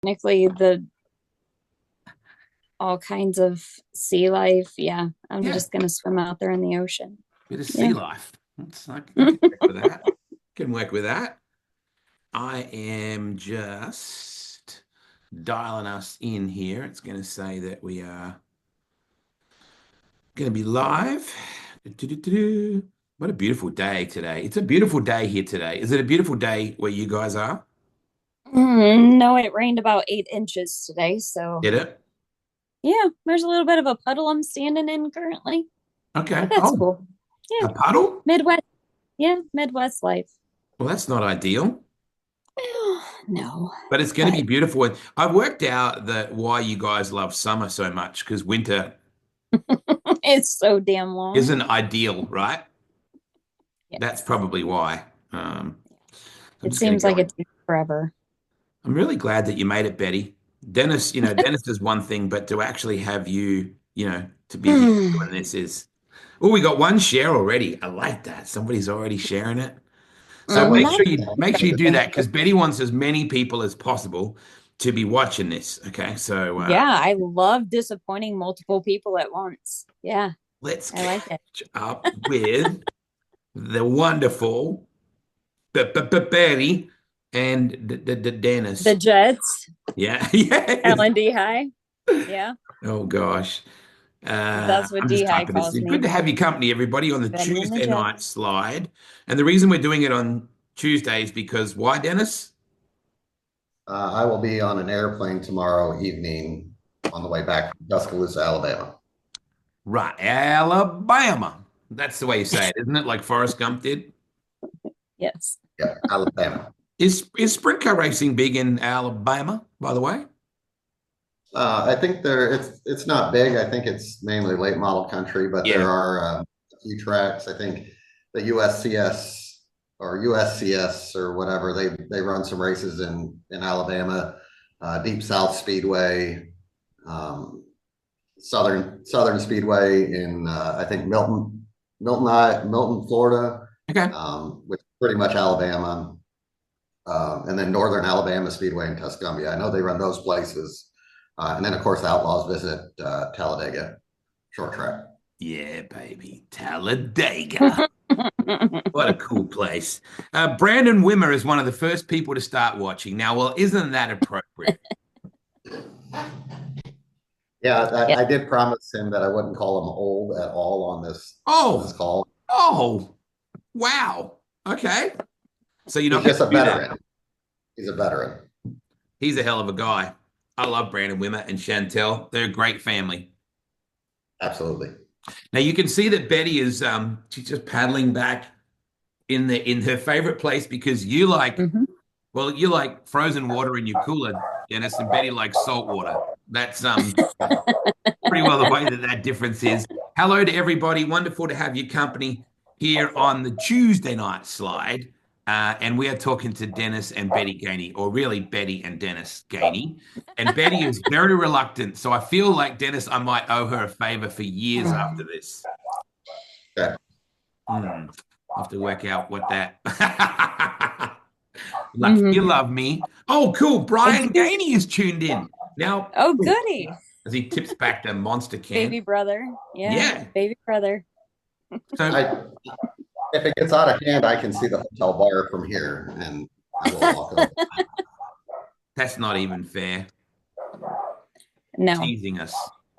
technically the all kinds of sea life. Yeah, I'm Yeah, just gonna swim out there in the ocean. bit of sea Yeah. life. I can work with that. Can work with that. I am just dialing us in here. It's going to say that we are going to be live. Do-do-do-do. What a beautiful day today. It's a beautiful day here today. Is it a beautiful day where you guys are? No, it rained about 8 inches today, so Did it? yeah, there's a little bit of a puddle I'm standing in currently, but Okay. that's Oh, cool. Yeah, a puddle? Midwest. Yeah, Midwest life. Well, that's not ideal, No, but it's going to be but beautiful. And I've worked out that why you guys love summer so much because winter it's so damn long. isn't ideal, right? That's Yes. probably why. I'm It just going seems to go like in. it takes forever. I'm really glad that you made it, Betty. Dennis, Dennis is one thing, but to actually have you, to be here doing this is, oh, we got one share already. I like that. Somebody's already sharing it. So I Not make sure you do everything. that because Betty wants as many people as possible to be watching this. Okay, so Yeah, I love disappointing multiple people at once. Yeah, let's I like it. catch up with the wonderful Betty and the The Dennis. Jets, Yeah, yes. L&D High. Yeah, Oh gosh. that's what I'm D just High typing this calls in. me. Good to have your company, everybody, on the Betty and the Tuesday night Jets. slide. And the reason we're doing it on Tuesdays because why, Dennis? I will be on an airplane tomorrow evening on the way back from Tuscaloosa, Alabama. Right, Alabama. That's the way you say it, isn't it? Like Forrest Gump did. Yes. Yeah, Alabama. Is sprint car racing big in Alabama, by the way? I think it's not big. I think it's mainly late model country, but Yeah. there are a few tracks. I think the USCS or USCS or whatever they run some races in Alabama, Deep South Speedway, um, Southern Speedway in I think Milton, Florida, Okay. which is pretty much Alabama, and then Northern Alabama Speedway in Tuscumbia. I know they run those places, and then of course the Outlaws visit Talladega short track. Yeah, baby. Talladega. What a cool place. Brandon Wimmer is one of the first people to start watching. Now, well, isn't that appropriate? Yeah, Yeah. I did promise him that I wouldn't call him old at all on this Oh, call. oh, wow. Okay. So you're He's not going just to a do that. veteran. He's a veteran. He's a hell of a guy. I love Brandon Wimmer and Chantel. They're a great family. Absolutely. Now you can see that Betty is she's just paddling back in her favorite place because Mhm. you like frozen water in your cooler, Dennis, and Betty likes salt water. That's pretty well the way that difference is. Hello to everybody. Wonderful to have your company here on the Tuesday night slide. And we are talking to Dennis and Betty Gainey, or really Betty and Dennis Gainey. And Betty is very reluctant. So I feel like, Dennis, I might owe her a favor for years after this. Okay. I'll have to work out what that. Like, you Mhm. love me. Oh, cool. I Brian do. Gainey is tuned in. Now, Oh, goody. as he tips back the monster can. Baby brother. Yeah, Yeah. baby brother. So I If it gets out of hand, I can see the hotel bar from here, and I will walk over. that's not even fair. No, Teasing us.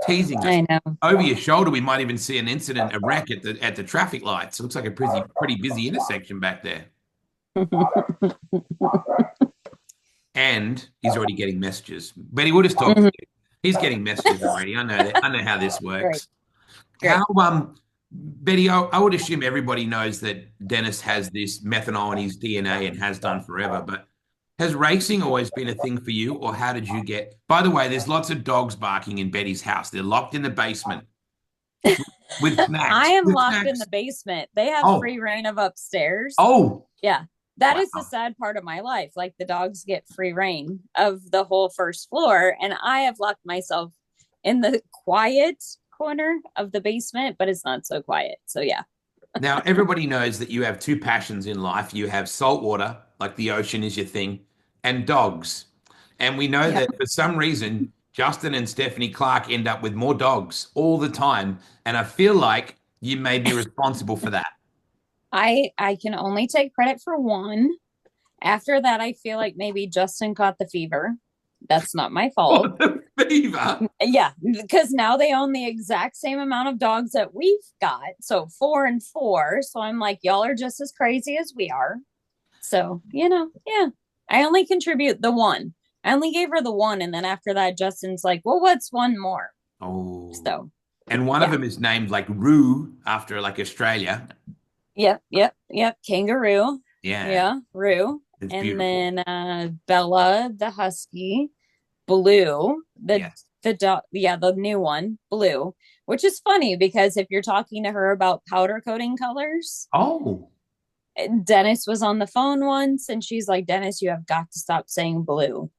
Teasing us. I know. Over your shoulder, we might even see an incident, a wreck at the traffic lights. It looks like a pretty busy intersection back there. And he's already getting messages. Betty, we'll just talk to Mhm. you. He's getting messages already. I know that. I know how this Great, works. great. How Betty, I would assume everybody knows that Dennis has this methanol in his DNA and has done forever, but has racing always been a thing for you, or how did you get? By the way, there's lots of dogs barking in Betty's house. They're locked in the basement with I snacks. am With locked in snacks. the basement. They have Oh, free reign of upstairs. oh, Yeah. That is the wow. sad part of my life. Like the dogs get free reign of the whole first floor. And I have locked myself in the quiet corner of the basement, but it's not so quiet. So yeah. Now everybody knows that you have two passions in life. You have salt water, like the ocean is your thing, and dogs. And we know that for some reason, Justin and Stephanie Clark end up with more dogs all the time. And I feel like you may be responsible for that. I can only take credit for one. After that, I feel like maybe Justin caught the fever. That's not my fault. Oh, the fever. Yeah, because now they own the exact same amount of dogs that we've got. So 4 and 4. So I'm like, y'all are just as crazy as we are. So, yeah. I only contribute the one. I only gave her the one. And then after that, Justin's like, well, what's one more? Oh. So. And one of them is named like Roo after like Australia. Yep. Kangaroo. Yeah, Roo. It's and beautiful. then Bella, the husky, Blue, the dog, the new one, Blue, which is funny because if you're talking to her about powder coating colors, Dennis was on the phone once and she's like, Dennis, you have got to stop saying blue.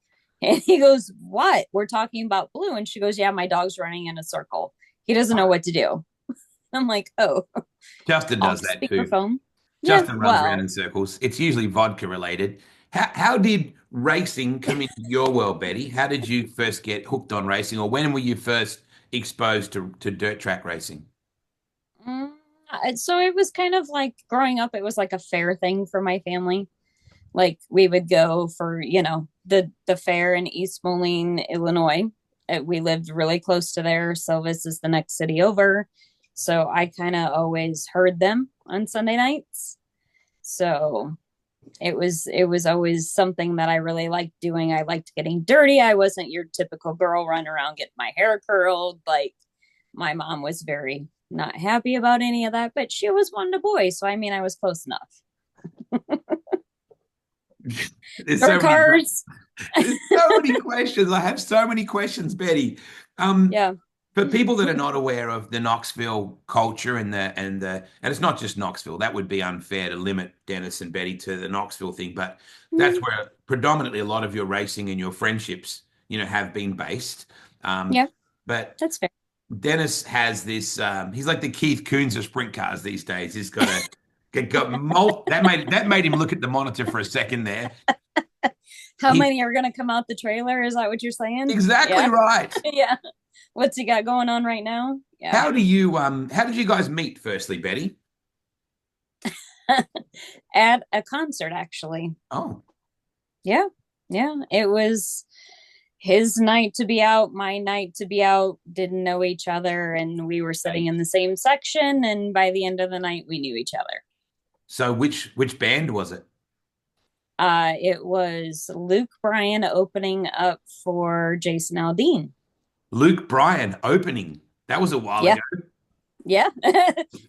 And he goes, what? We're talking about blue. And she goes, yeah, my dog's running in a circle. He doesn't know what to do. I'm like, oh. Justin does that too. Justin runs around in circles. It's usually vodka related. How did racing come into your world, Betty? How did you first get hooked on racing, or when were you first exposed to dirt track racing? So it was kind of like growing up, it was like a fair thing for my family. Like we would go for, the fair in East Moline, Illinois. We lived really close to there. Silvis is the next city over. So I kind of always heard them on Sunday nights. So it was always something that I really liked doing. I liked getting dirty. I wasn't your typical girl running around getting my hair curled. Like my mom was very not happy about any of that, but she was one to boy. So, I mean, I was close enough. There's so many questions. I have so many questions, Betty. For people that are not aware of the Knoxville culture and it's not just Knoxville, that would be unfair to limit Dennis and Betty to the Knoxville thing, but that's where predominantly a lot of your racing and your friendships, have been based. But that's fair. Dennis has this. He's like the Keith Coons of sprint cars these days. He's got that made him look at the monitor for a second there. How many are going to come out the trailer? Is that what you're saying? Exactly right. Yeah. What's he got going on right now? Yeah. How did you guys meet, firstly, Betty? At a concert, actually. Oh. Yeah. It was his night to be out, my night to be out, didn't know each other, and we were sitting in the same section, and by the end of the night, we knew each other. So which band was it? It was Luke Bryan opening up for Jason Aldean. Luke Bryan opening. That was a while ago. Yeah.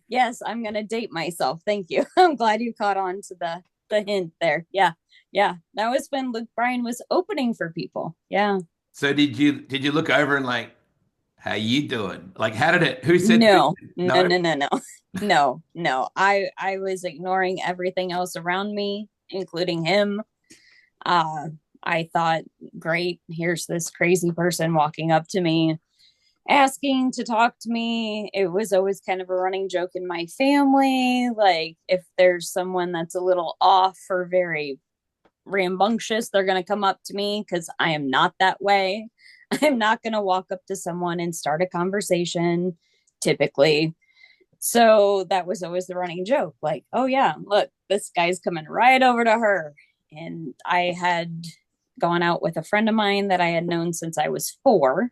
Yes, I'm going to date myself. Thank you. I'm glad you caught on to the hint there. Yeah. That was when Luke Bryan was opening for people. Yeah. So did you look over and like, how you doing? Like, how did it? Who said no? No. I was ignoring everything else around me, including him. I thought, great, here's this crazy person walking up to me, asking to talk to me. It was always kind of a running joke in my family. Like, if there's someone that's a little off or very rambunctious, they're going to come up to me because I am not that way. I'm not going to walk up to someone and start a conversation, typically. So that was always the running joke. Like, oh yeah, look, this guy's coming right over to her. And I had gone out with a friend of mine that I had known since I was 4.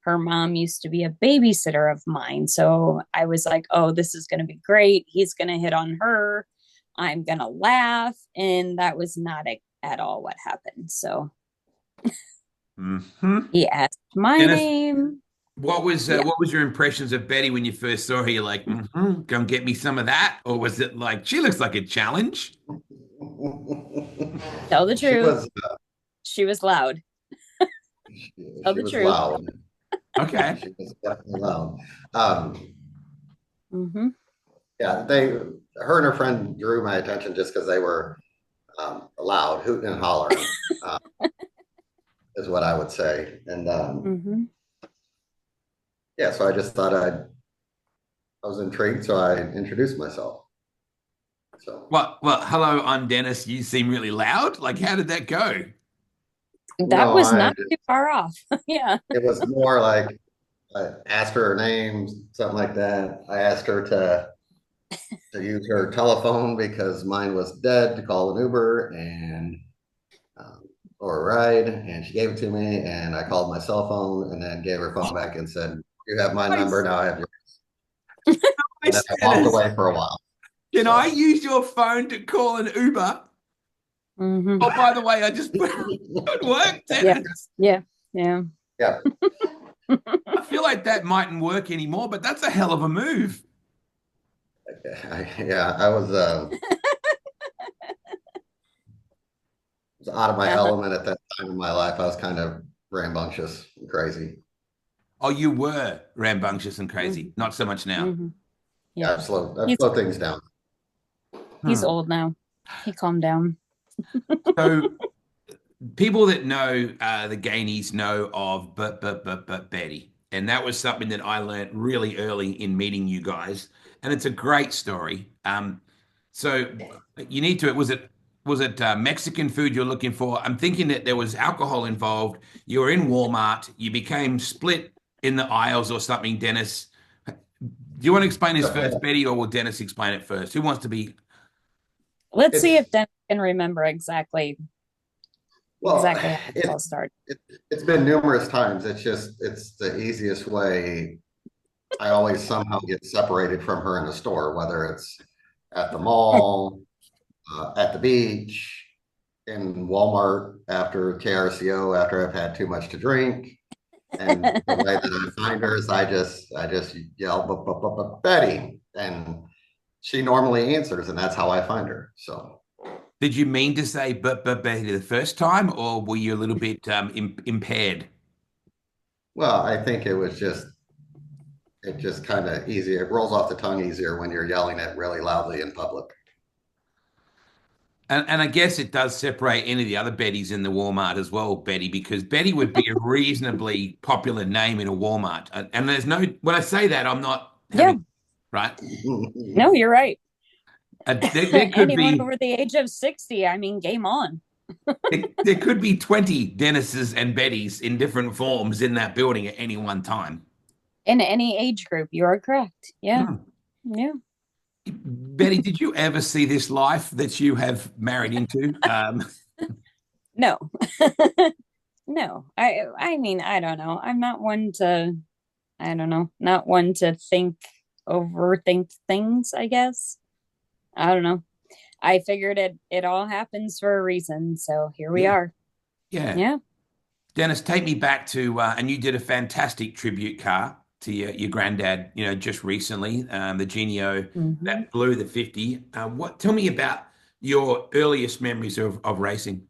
Her mom used to be a babysitter of mine. So I was like, oh, this is going to be great. He's going to hit on her. I'm going to laugh. And that was not at all what happened. So he asked my name. What was your impressions of Betty when you first saw her? You're like, go get me some of that? Or was it like, she looks like a challenge? Tell the truth. She was loud. Tell the truth. Loud. Okay. She was definitely loud. Yeah, her and her friend drew my attention just because they were loud, hooting and hollering, is what I would say. And yeah, so I just thought I was intrigued, so I introduced myself. So well, hello, I'm Dennis. You seem really loud. Like, how did that go? That No, was not too far off. Yeah. it was more like I asked her name, something like that. I asked her to use her telephone because mine was dead to call an Uber and um, or a ride, and she gave it to me, and I called my cell phone and then gave her phone back and said, "You have my number Nice. now. I have your." And then Nice, I walked Dennis. away for a while. Can I So use your phone to call an Uber? Hmm. Oh, by the way, I just put it worked, Yeah. Dennis. Yeah. Yeah. yeah, I feel like that mightn't work anymore, but that's a hell of a move. I was out of my Uh-huh. element at that time in my life. I was kind of rambunctious and crazy. Oh, you were rambunctious and Hmm. crazy. Not so much now. Hmm. Yeah, Yeah. I've He's slowed things down. he's Hmm. old now. He calmed down. So people that know the Gainies know of Betty, and that was something that I learned really early in meeting you guys, and it's a great story. So you need to. Was it Mexican food you're looking for? I'm thinking that there was alcohol involved. You were in Walmart. You became split in the aisles or something. Dennis, do you want to explain this first, Betty, or will Dennis explain it first? Who wants to be? Let's see It's if Dennis can remember exactly well, how this it, all started. it's been numerous times. It's the easiest way. I always somehow get separated from her in a store, whether it's at the mall, at the beach, in Walmart after KRCO, after I've had too much to drink. And the way that I find her is I just yell, Betty. And she normally answers, and that's how I find her. So, Did you mean to say Betty the first time, or were you a little bit impaired? well, I think it just kind of easier. It rolls off the tongue easier when you're yelling it really loudly in public. And I guess it does separate any of the other Bettys in the Walmart as well, Betty, because Betty would be a reasonably popular name in a Walmart. And there's no, when I say that, I'm not Yeah. having, right? No, you're right. There could Anyone be, over the age of 60, I mean, game on. there could be 20 Dennises and Bettys in different forms in that building at any one time. In any age group, you are correct. Yeah. Hmm. Yeah. Betty, did you ever see this life that you have married into? No. No. I mean, I don't know. I'm not one to I don't know, not one to overthink things, I guess. I don't know. I figured it all happens for a reason, so here we Yeah, are. yeah. Yeah. Dennis, take me back to, and you did a fantastic tribute car to your granddad, just recently, the Genio Hmm. that blew the 50. Tell me about your earliest memories of racing.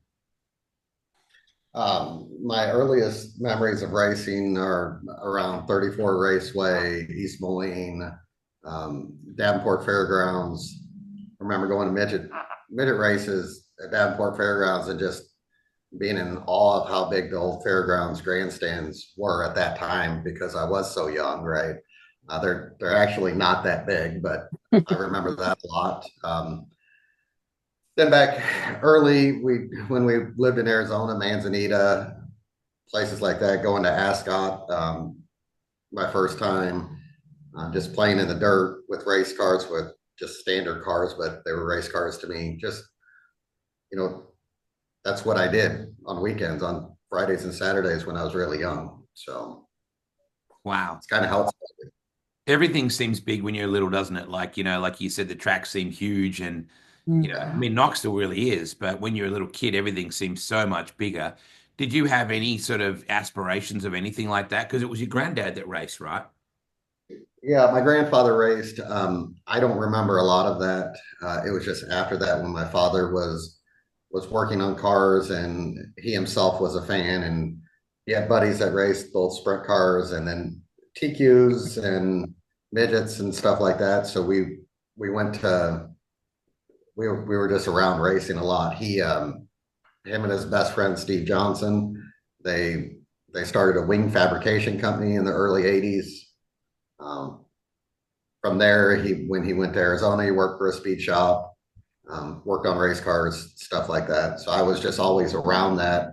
My earliest memories of racing are around 34 Raceway, East Moline, Davenport Fairgrounds. I remember going to midget races at Davenport Fairgrounds and just being in awe of how big the old fairgrounds grandstands were at that time because I was so young, right? They're actually not that big, but I remember that a lot. Then back early, when we lived in Arizona, Manzanita, places like that, going to Ascot, my first time, just playing in the dirt with race cars, with just standard cars, but they were race cars to me. Just, you know, that's what I did on weekends, on Fridays and Saturdays when I was really young. So Wow. it's kind of how it's. Everything seems big when you're little, doesn't it? Like you said, the tracks seem huge and, I Hmm. mean, Knoxville really is, but when you're a little kid, everything seems so much bigger. Did you have any sort of aspirations of anything like that? Because it was your granddad that raced, right? Yeah, my grandfather raced. I don't remember a lot of that. It was just after that when my father was working on cars and he himself was a fan and he had buddies that raced both sprint cars and then TQs and midgets and stuff like that. So we went to we were just around racing a lot. Him and his best friend Steve Johnson, they they started a wing fabrication company in the early 80s. Um, from there, when he went to Arizona, he worked for a speed shop, worked on race cars, stuff like that. So I was just always around that.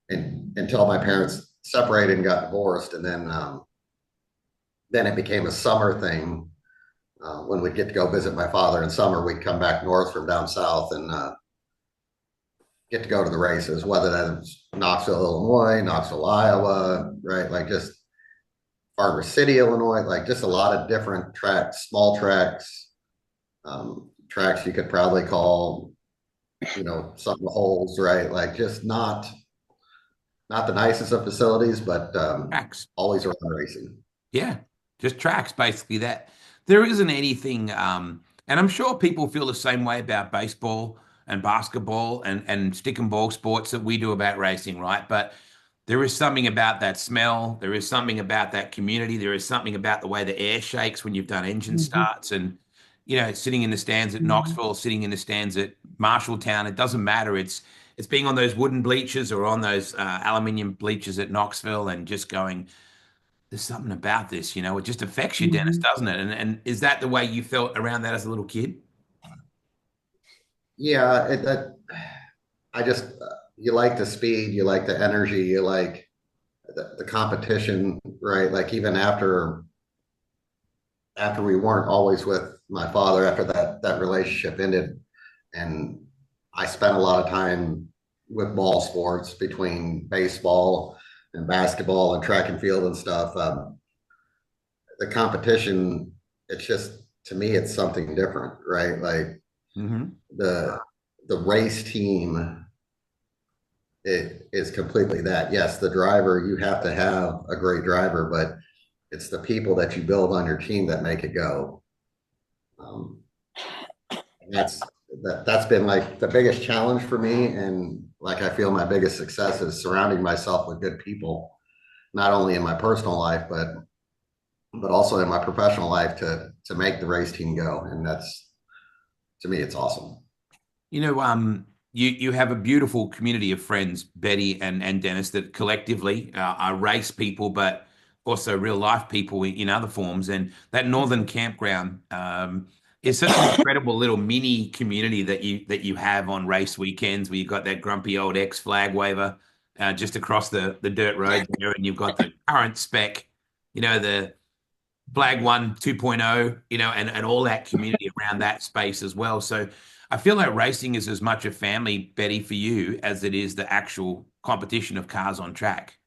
until my parents separated and got divorced. And then it became a summer thing. When we'd get to go visit my father in summer, we'd come back north from down south and get to go to the races, whether that's Knoxville, Illinois, Knoxville, Iowa, right? Like just Farmer City, Illinois, like just a lot of different tracks, small tracks, tracks you could probably call, some holes, right? Like just not the nicest of facilities, but Tracks. always around racing. Yeah, just tracks, basically. That there isn't anything, and I'm sure people feel the same way about baseball and basketball and stick and ball sports that we do about racing, right? But there is something about that smell. There is something about that community. There is something about the way the air shakes when you've done engine starts and, sitting in the stands at Knoxville, sitting in the stands at Marshalltown. It doesn't matter. It's being on those wooden bleachers or on those aluminium bleachers at Knoxville and just going, there's something about this, it just affects you, Dennis, doesn't it? And is that the way you felt around that as a little kid? Yeah, I just you like the speed, you like the energy, you like the competition, right? Like even after we weren't always with my father, after that relationship ended, and I spent a lot of time with ball sports between baseball and basketball and track and field and stuff. The competition, it's just, to me, it's something different, right? Like the race team, it is completely that. Yes, the driver, you have to have a great driver, but it's the people that you build on your team that make it go. That's been like the biggest challenge for me, and like I feel my biggest success is surrounding myself with good people, not only in my personal life but also in my professional life to make the race team go. And that's, to me, it's awesome. You have a beautiful community of friends, Betty and Dennis, that collectively are race people, but also real life people in other forms. And that Northern Campground is such an incredible little mini community that you have on race weekends, where you've got that grumpy old ex-flag waver just across the dirt road there, and you've got the current spec, the Flag 1 2.0, and all that community around that space as well. So I feel like racing is as much a family, Betty, for you as it is the actual competition of cars on track.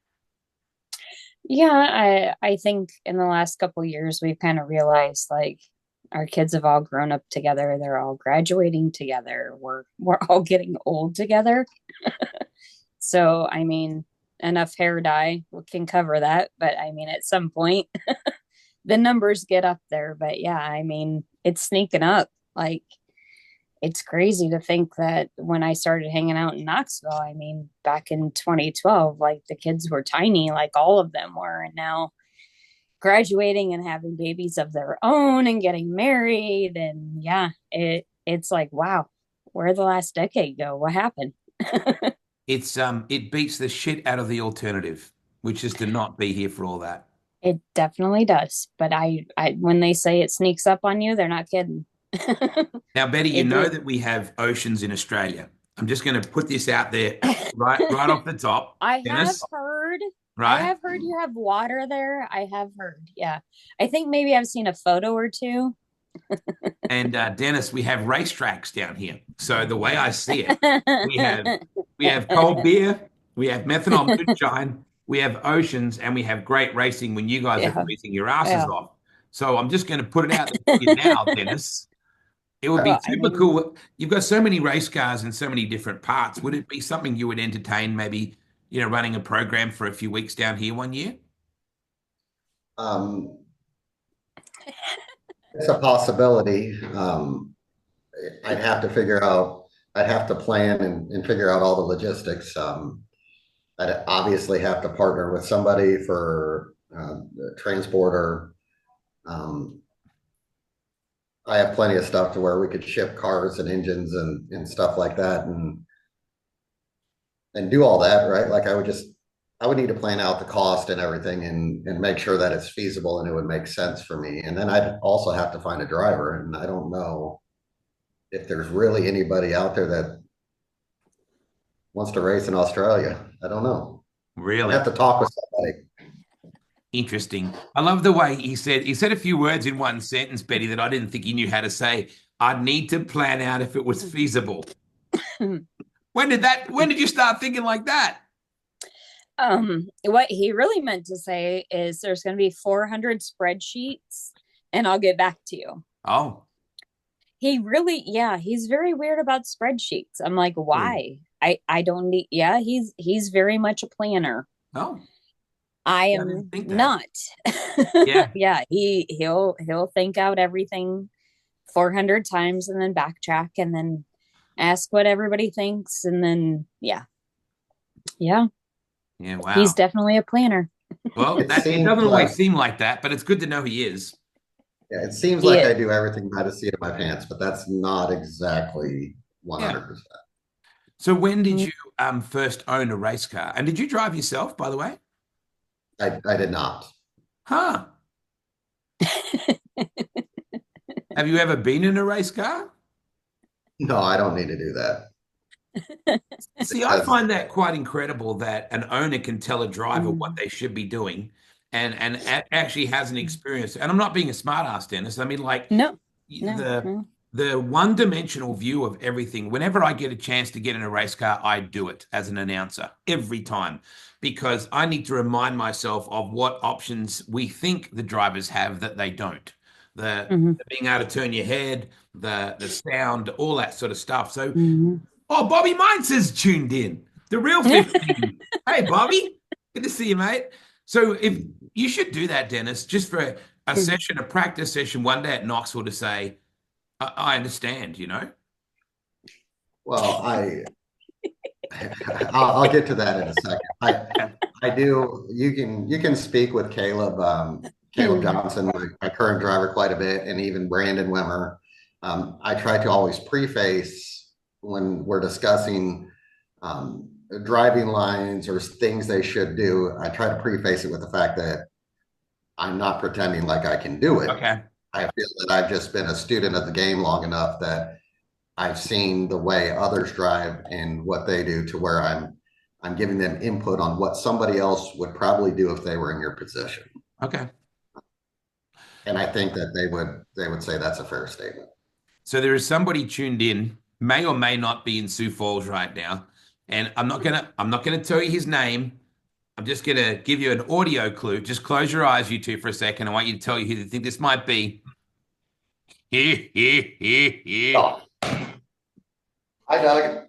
Yeah, I think in the last couple of years we've kind of realized like our kids have all grown up together. They're all graduating together. We're all getting old together. So I mean, enough hair dye can cover that, but I mean at some point the numbers get up there. But yeah, I mean, it's sneaking up. Like it's crazy to think that when I started hanging out in Knoxville, I mean, back in 2012, like the kids were tiny, like all of them were. And now graduating and having babies of their own and getting married. And yeah, it's like, wow, where'd the last decade go? What happened? It beats the shit out of the alternative, which is to not be here for all that. It definitely does. But I when they say it sneaks up on you, they're not kidding. Now, Betty, you know that we have oceans in Australia. I'm just going to put this out there right off the top. Dennis, I have heard you have water there. I have heard. Yeah. I think maybe I've seen a photo or two. And Dennis, we have racetracks down here. So the way I see it, we have cold beer, we have methanol moonshine, we have oceans, and we have great racing when you guys are racing your asses off. So I'm just going to put it out there for you now, Dennis. It would be super cool. You've got so many race cars in so many different parts. Would it be something you would entertain, maybe, running a program for a few weeks down here one year? It's a possibility. I'd have to plan and figure out all the logistics. I'd obviously have to partner with somebody for the transporter. I have plenty of stuff to where we could ship cars and engines and stuff like that and do all that, right? Like I would need to plan out the cost and everything and make sure that it's feasible and it would make sense for me. And then I'd also have to find a driver. And I don't know if there's really anybody out there that wants to race in Australia. I don't know. I'd Really have to talk with somebody. interesting. I love the way he said a few words in one sentence, Betty, that I didn't think he knew how to say. I'd need to plan out if it was feasible. When did you start thinking like that? What he really meant to say is there's going to be 400 spreadsheets and I'll get back to you. Oh, He really, yeah, he's very weird about spreadsheets. I'm like, why? I don't need, yeah, he's very much a planner. oh, I yeah, I didn't am think that. not. Yeah, Yeah, he'll think out everything 400 times and then backtrack and then ask what everybody thinks and then yeah, yeah, he's wow. definitely a planner. Well, It it seems doesn't like always seem like that, but it's good to know he is. yeah, it seems He like I is. do everything by the seat of my pants, but that's not exactly Yeah. 100%. So when did you first own a race car? And did you drive yourself, by the way? I did not. Huh. Have you ever been in a race car? No, I don't need to do that. See, I That's find that quite incredible that an owner can tell a driver what Mm. they should be doing and actually has an experience. And I'm not being a smart ass, Dennis. I mean, like No, no, the no. the one-dimensional view of everything. Whenever I get a chance to get in a race car, I do it as an announcer every time because I need to remind myself of what options we think the drivers have that they don't. Hmm. The being able to turn your head, the sound, all that sort of stuff. So Hmm. oh, Bobby Mines is tuned in. The real 15. Hey, Bobby. Good to see you, mate. So if you should do that, Dennis, just for a session, a practice session one day at Knoxville to say, I understand, you know? well, I'll get to that in a second. Yeah. I do. You can speak with Kaleb Johnson, my current driver, quite a bit, and even Brandon Wimmer. I try to always preface when we're discussing driving lines or things they should do. I try to preface it with the fact that I'm not pretending like I can do it. Okay. I feel that I've just been a student of the game long enough that I've seen the way others drive and what they do to where I'm giving them input on what somebody else would probably do if they were in your position. Okay. And I think that they would say that's a fair statement. So there is somebody tuned in, may or may not be in Sioux Falls right now. And I'm not gonna tell you his name. I'm just gonna give you an audio clue. Just close your eyes, you two, for a second. I want you to tell you who you think this might be. Oh, hi, Doug.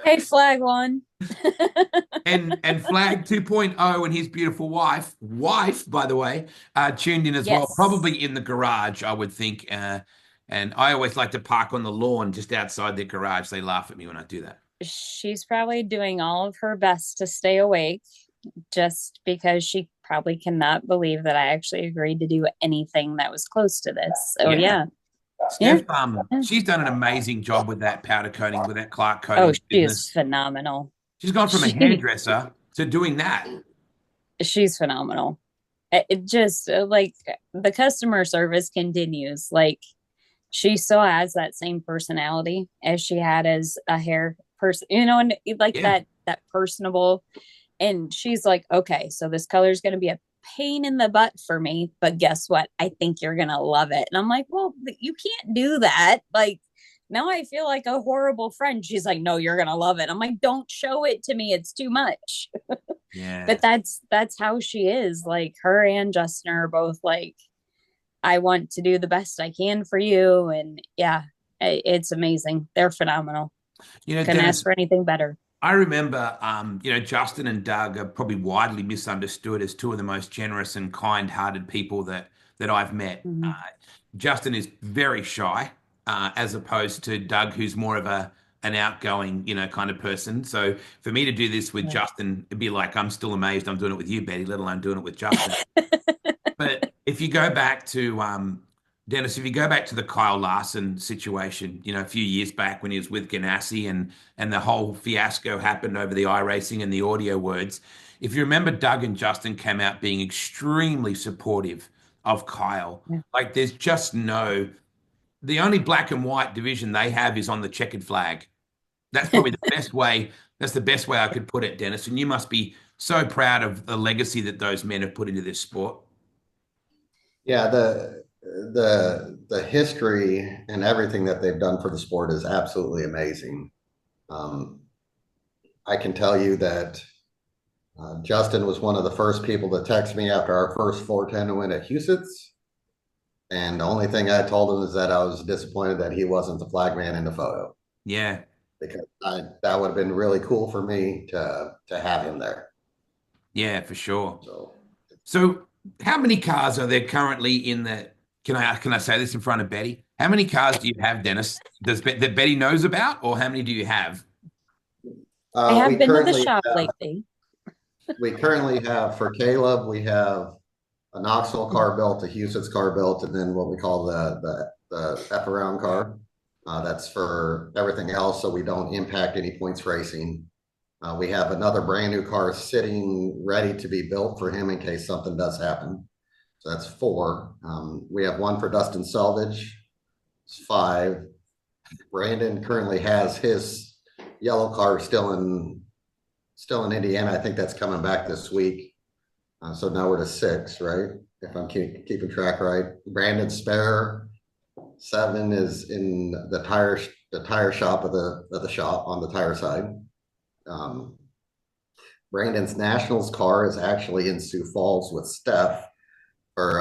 Hey, flag one. and Flag 2.0 and his beautiful wife, by the way, tuned in as well, Yes. probably in the garage, I would think. And I always like to park on the lawn just outside their garage. They laugh at me when I do that. She's probably doing all of her best to stay awake just because she probably cannot believe that I actually agreed to do anything that was close to this. So Yeah. yeah. Yeah. Steph, she's done an amazing job with that powder coating, with that Clark Oh, coating she is business. phenomenal. She's gone from a She hairdresser to doing that. she's phenomenal. It just like the customer service continues. Like she still has that same personality as she had as a hair person, and like Yeah. that personable. And she's like, okay, so this color is going to be a pain in the butt for me, but guess what? I think you're going to love it. And I'm like, well, you can't do that. Like, now I feel like a horrible friend. She's like, no, you're going to love it. I'm like, don't show it to me. It's too much. But Yeah. that's how she is. Like, her and Justin are both like, I want to do the best I can for you. And yeah, it's amazing. They're phenomenal. You know, Couldn't ask Dennis, for anything better. I remember, Justin and Doug are probably widely misunderstood as two of the most generous and kind-hearted people that I've met. Mhm. Justin is very shy, as opposed to Doug, who's more of an outgoing, kind of person. So for me to do this with Right. Justin, it'd be like I'm still amazed I'm doing it with you, Betty, let alone doing it with Justin. But if you go back to Dennis, if you go back to the Kyle Larson situation, a few years back when he was with Ganassi and the whole fiasco happened over the iRacing and the audio words. If you remember, Doug and Justin came out being extremely supportive of Kyle. Yeah. Like there's just the only black and white division they have is on the checkered flag. That's probably the best way. That's the best way I could put it, Dennis. And you must be so proud of the legacy that those men have put into this sport. Yeah, the history and everything that they've done for the sport is absolutely amazing. Um, I can tell you that Justin was one of the first people to text me after our first 410 win at Husets. And the only thing I told him is that I was disappointed that he wasn't the flag man in the photo. Yeah. Because that would have been really cool for me to have him there. Yeah, for sure. So, So how many cars are there currently in the, can I say this in front of Betty? How many cars do you have, Dennis? That Betty knows about, or how many do you have? I have been to the shop lately. We currently have, for Kaleb, we have a Knoxville car built, a Husets car built, and then what we call the F around car. That's for everything else, so we don't impact any points racing. We have another brand new car sitting ready to be built for him in case something does happen. So that's 4. We have 1 for Dustin Selvage. It's 5. Brandon currently has his yellow car still in Indiana. I think that's coming back this week. So now we're to 6, right? If I'm keeping track right. Brandon's spare 7 is in the tire shop of the shop on the tire side. Brandon's Nationals car is actually in Sioux Falls with Steph for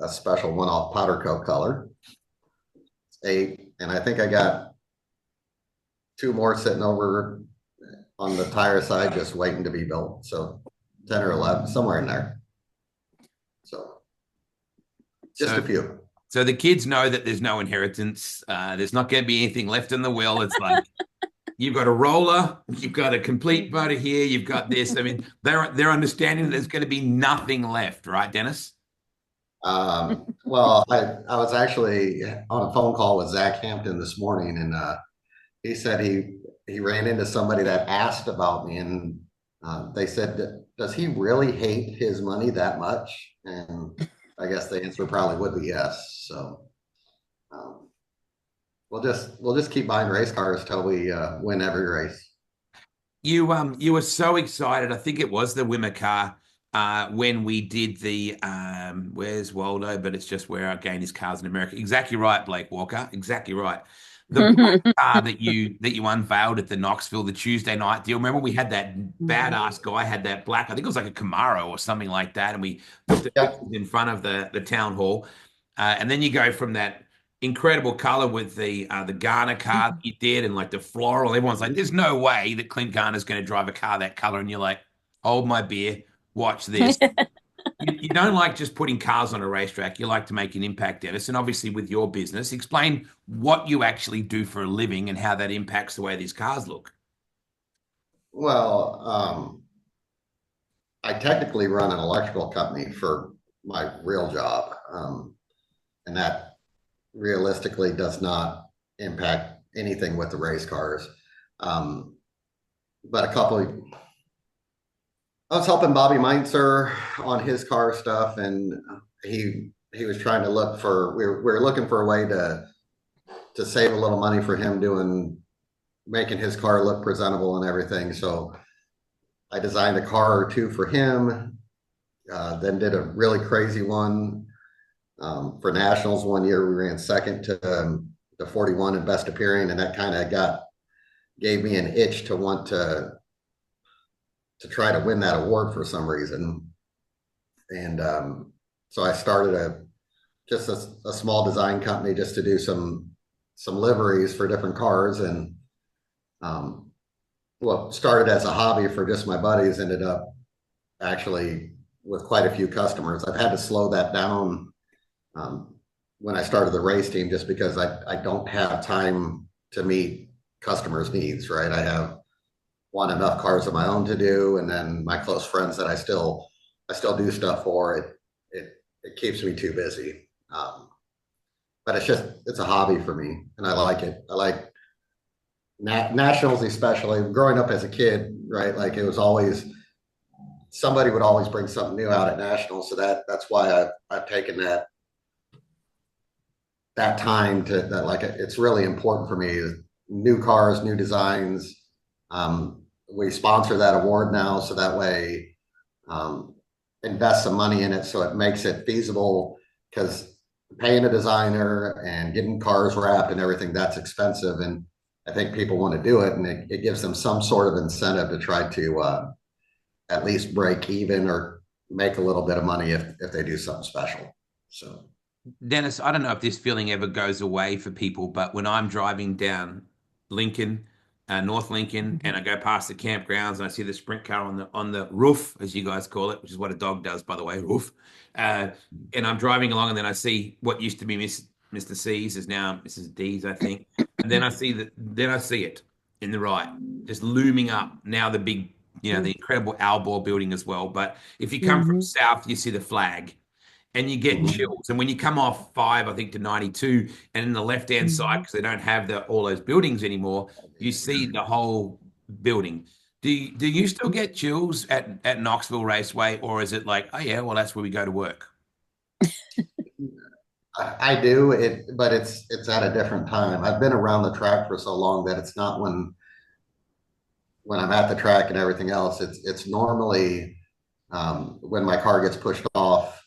a special one-off powder coat color. It's 8, and I think I got 2 more sitting over on the tire side just waiting to be built. So 10 or 11, somewhere in there. So just a few. So the kids know that there's no inheritance. There's not going to be anything left in the will. It's like you've got a roller, you've got a complete motor here, you've got this. I mean, they're understanding that there's going to be nothing left, right, Dennis? Well, I was actually on a phone call with Zach Hampton this morning, and he said he ran into somebody that asked about me, and they said, does he really hate his money that much? And I guess the answer probably would be yes. So we'll just keep buying race cars till we win every race. You were so excited. I think it was the Wimmer car when we did the where's Waldo, but it's just where I gained his cars in America. Exactly right, Blake Walker. Exactly right. The car that you unveiled at the Knoxville the Tuesday night deal. Remember we had that badass guy had that black, I think it was like a Camaro or something like that, and we put it in front of the town hall. And then you go from that incredible color with the Garner car that you did and like the floral. Everyone's like, there's no way that Clint Garner's going to drive a car that color. And you're like, hold my beer, watch this. You don't like just putting cars on a racetrack. You like to make an impact, Dennis. And obviously with your business, explain what you actually do for a living and how that impacts the way these cars look. Well, I technically run an electrical company for my real job. And that realistically does not impact anything with the race cars. But I was helping Bobby Meintzer on his car stuff, and he was trying to look for, we were looking for a way to save a little money for him making his car look presentable and everything. So I designed a car or 2 for him, then did a really crazy one for nationals. One year we ran second to the 41 in best appearing, and that kind of gave me an itch to want to try to win that award for some reason. And so I started just a small design company just to do some liveries for different cars. And started as a hobby for just my buddies, ended up actually with quite a few customers. I've had to slow that down when I started the race team, just because I don't have time to meet customers' needs, right? I want enough cars of my own to do, and then my close friends that I still do stuff for. It keeps me too busy, but it's a hobby for me, and I like it. I like nationals, especially growing up as a kid, right? Like it was always somebody would always bring something new out at nationals, so that's why I've taken that time to that. Like it's really important for me. New cars, new designs. We sponsor that award now, so that way invest some money in it so it makes it feasible, because paying a designer and getting cars wrapped and everything, that's expensive. And I think people want to do it, and it gives them some sort of incentive to try to at least break even or make a little bit of money if they do something special. So Dennis, I don't know if this feeling ever goes away for people, but when I'm driving down Lincoln, North Lincoln, and I go past the campgrounds and I see the sprint car on the roof, as you guys call it, which is what a dog does, by the way, roof. And I'm driving along, and then I see what used to be Mr. C's is now Mrs. D's, I think. And then I see it in the right, just looming up. Now the big, the incredible Albor building as well. But if you come from south, you see the flag and you get chills. And when you come off 5, I think, to 92, and in the left-hand side, because they don't have all those buildings anymore, you see the whole building. Do you still get chills at Knoxville Raceway, or is it like, oh yeah, well, that's where we go to work? I do it, but it's at a different time. I've been around the track for so long that it's not when I'm at the track and everything else. It's normally when my car gets pushed off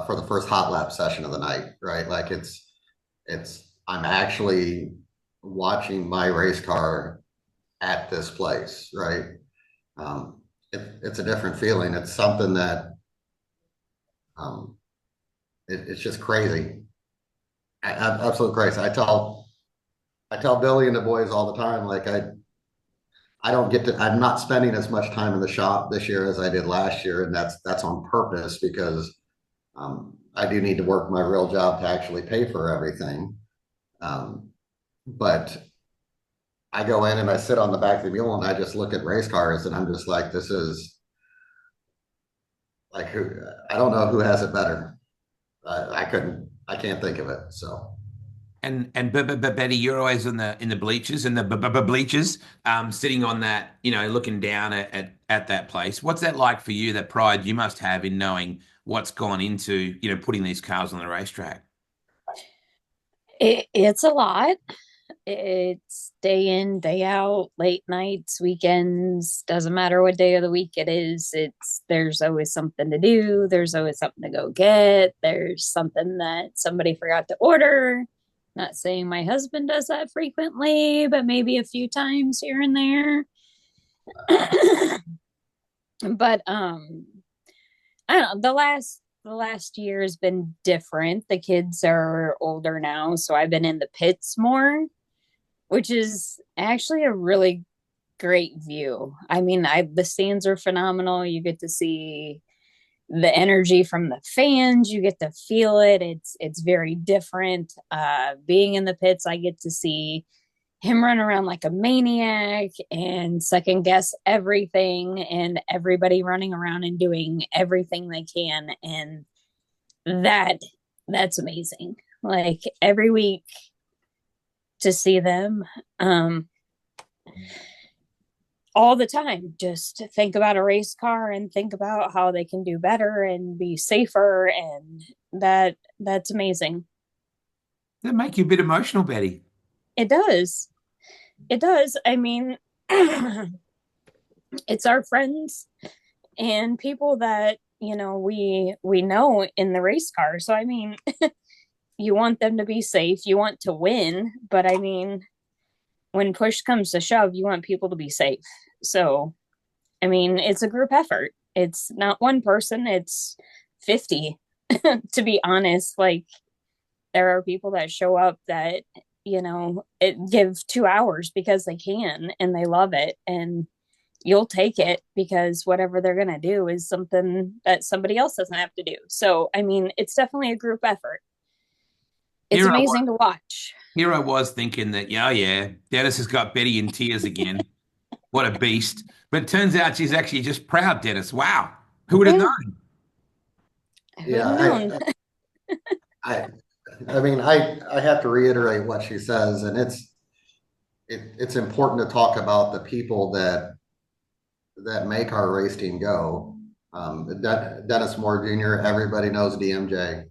for the first hot lap session of the night, right? Like I'm actually watching my race car at this place, right? It's a different feeling. It's something that it's just crazy. Absolutely crazy. I tell Billy and the boys all the time, like I'm not spending as much time in the shop this year as I did last year, and that's on purpose, because I do need to work my real job to actually pay for everything. But I go in and I sit on the back of the mule and I just look at race cars, and I'm just like, this is like, I don't know who has it better. I can't think of it. So. And Bbbbbbbetty, you're always in the bleachers, bleachers, sitting on that, looking down at that place. What's that like for you? That pride you must have in knowing what's gone into, putting these cars on the racetrack. It's a lot. It's day in, day out, late nights, weekends, doesn't matter what day of the week it is. There's always something to do. There's always something to go get. There's something that somebody forgot to order. Not saying my husband does that frequently, but maybe a few times here and there. But I don't know, the last year has been different. The kids are older now, so I've been in the pits more, which is actually a really great view. I mean, the stands are phenomenal. You get to see the energy from the fans. You get to feel it. It's very different. Being in the pits, I get to see him run around like a maniac and second guess everything, and everybody running around and doing everything they can. And that's amazing. Like every week to see them, all the time, just think about a race car and think about how they can do better and be safer. And that's amazing. That make you a bit emotional, Betty? It does. It does. I mean, it's our friends and people that, we know in the race car. So, I mean, you want them to be safe. You want to win. But I mean, when push comes to shove, you want people to be safe. So, I mean, it's a group effort. It's not one person, it's 50, to be honest. Like, there are people that show up that, it give 2 hours because they can and they love it. And you'll take it because whatever they're going to do is something that somebody else doesn't have to do. So, I mean, it's definitely a group effort. It's amazing to watch. Here I was thinking that, yeah, Dennis has got Betty in tears again. What a beast. But it turns out she's actually just proud, Dennis. Wow. Who would have known? Yeah. I mean, I have to reiterate what she says, and it's important to talk about the people that make our race team go. Dennis Moore Jr., everybody knows DMJ.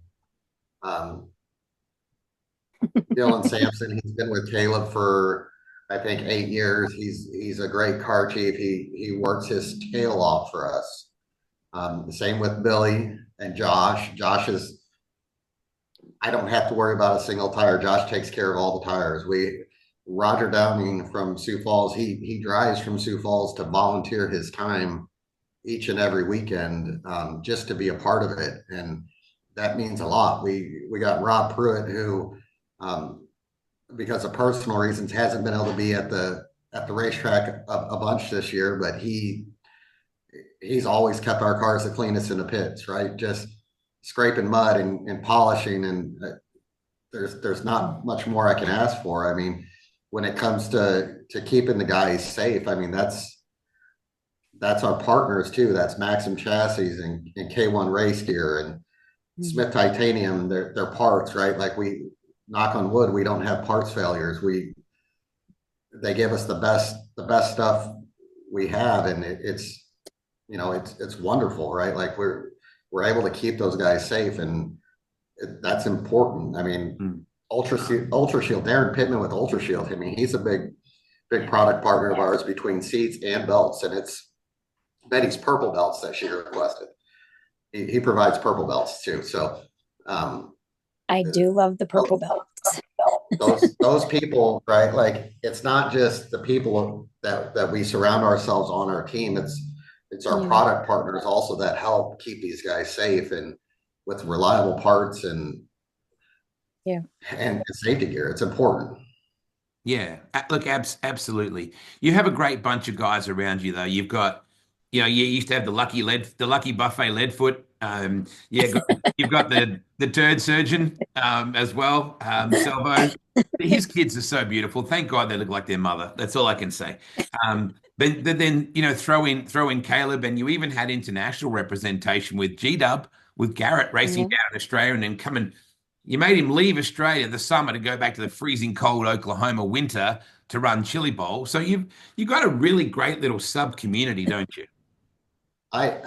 Dylan Sampson, he's been with Kaleb for I think 8 years. He's a great car chief. He works his tail off for us. The same with Billy and Josh. Josh is I don't have to worry about a single tire. Josh takes care of all the tires. Roger Downing from Sioux Falls, he drives from Sioux Falls to volunteer his time each and every weekend, just to be a part of it, and that means a lot. We got Rob Pruitt, who, because of personal reasons, hasn't been able to be at the racetrack a bunch this year, but he's always kept our cars the cleanest in the pits, right? Just scraping mud and polishing, and there's not much more I can ask for. I mean, when it comes to keeping the guys safe, I mean that's our partners too. That's Maxim Chassis and K1 Race Gear and Smith Titanium. They're parts, right? Like, we knock on wood, we don't have parts failures. They give us the best stuff we have, and it's it's wonderful, right? Like, we're able to keep those guys safe, and that's important. I mean, Ultra Shield, Darren Pittman with Ultra Shield. I mean, he's a big product partner of ours between seats and belts, and it's Betty's purple belts that she requested. He provides purple belts too. So I do love the purple belts. those people, right? Like, it's not just the people that we surround ourselves on our team. It's our product partners also that help keep these guys safe and with reliable parts and safety gear. It's important. Yeah, look, absolutely. You have a great bunch of guys around you, though. You've got, you used to have the lucky buffet Leadfoot. You've got the turd surgeon as well, Salvo. His kids are so beautiful. Thank God they look like their mother. That's all I can say. But then throw in Kaleb, and you even had international representation with G-Dub, with Garrett racing down in Australia, and then you made him leave Australia the summer to go back to the freezing cold Oklahoma winter to run Chili Bowl. So you've got a really great little sub community, don't you? I